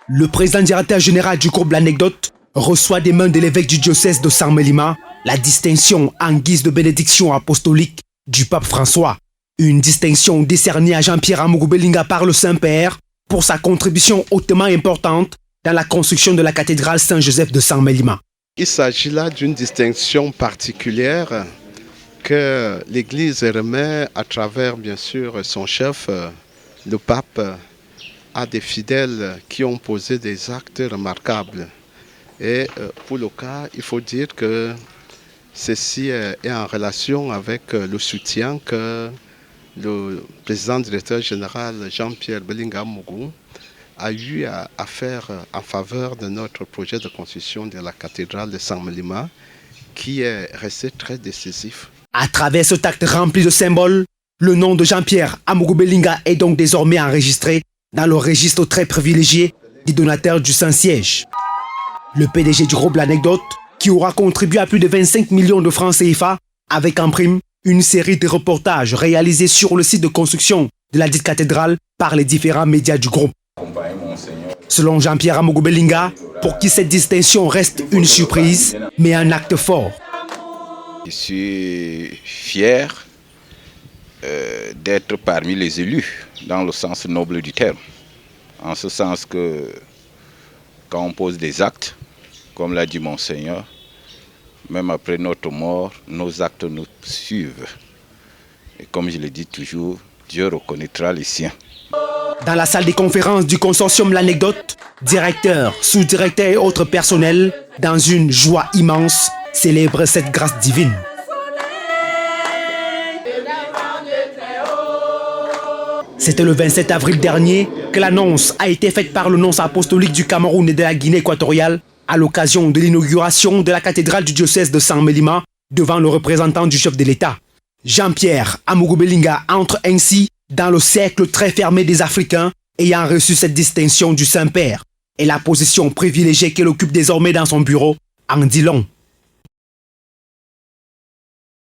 Le président directeur général du groupe L'Anecdote reçoit des mains de l'évêque du diocèse de Saint-Mélima la distinction en guise de bénédiction apostolique du pape François. Une distinction décernée à Jean-Pierre Amougou Belinga par le Saint-Père pour sa contribution hautement importante dans la construction de la cathédrale Saint-Joseph de Saint-Mélima. Il s'agit là d'une distinction particulière que l'Église remet à travers, bien sûr, son chef, le pape, à des fidèles qui ont posé des actes remarquables. Et pour le cas, il faut dire que ceci est en relation avec le soutien que le président directeur général Jean-Pierre Belinga Amougou a eu à faire en faveur de notre projet de construction de la cathédrale de Saint-Mélima, qui est resté très décisif. À travers cet acte rempli de symboles, le nom de Jean-Pierre Amougou Belinga est donc désormais enregistré dans le registre très privilégié des donateurs du Saint-Siège. Le PDG du groupe L'Anecdote, qui aura contribué à plus de 25 millions de francs CFA, avec en prime une série de reportages réalisés sur le site de construction de la dite cathédrale par les différents médias du groupe. Selon Jean-Pierre Amougou Belinga, pour qui cette distinction reste une surprise, mais un acte fort. Je suis fier d'être parmi les élus, dans le sens noble du terme. En ce sens que quand on pose des actes, comme l'a dit Monseigneur, même après notre mort, nos actes nous suivent. Et comme je le dis toujours, Dieu reconnaîtra les siens. Dans la salle des conférences du consortium L'Anecdote, directeurs, sous-directeurs et autres personnels, dans une joie immense, célèbrent cette grâce divine. C'était le 27 avril dernier que l'annonce a été faite par le nonce apostolique du Cameroun et de la Guinée équatoriale à l'occasion de l'inauguration de la cathédrale du diocèse de Saint-Mélima devant le représentant du chef de l'État. Jean-Pierre Amougou Belinga entre ainsi dans le cercle très fermé des Africains ayant reçu cette distinction du Saint-Père et la position privilégiée qu'elle occupe désormais dans son bureau en dit long.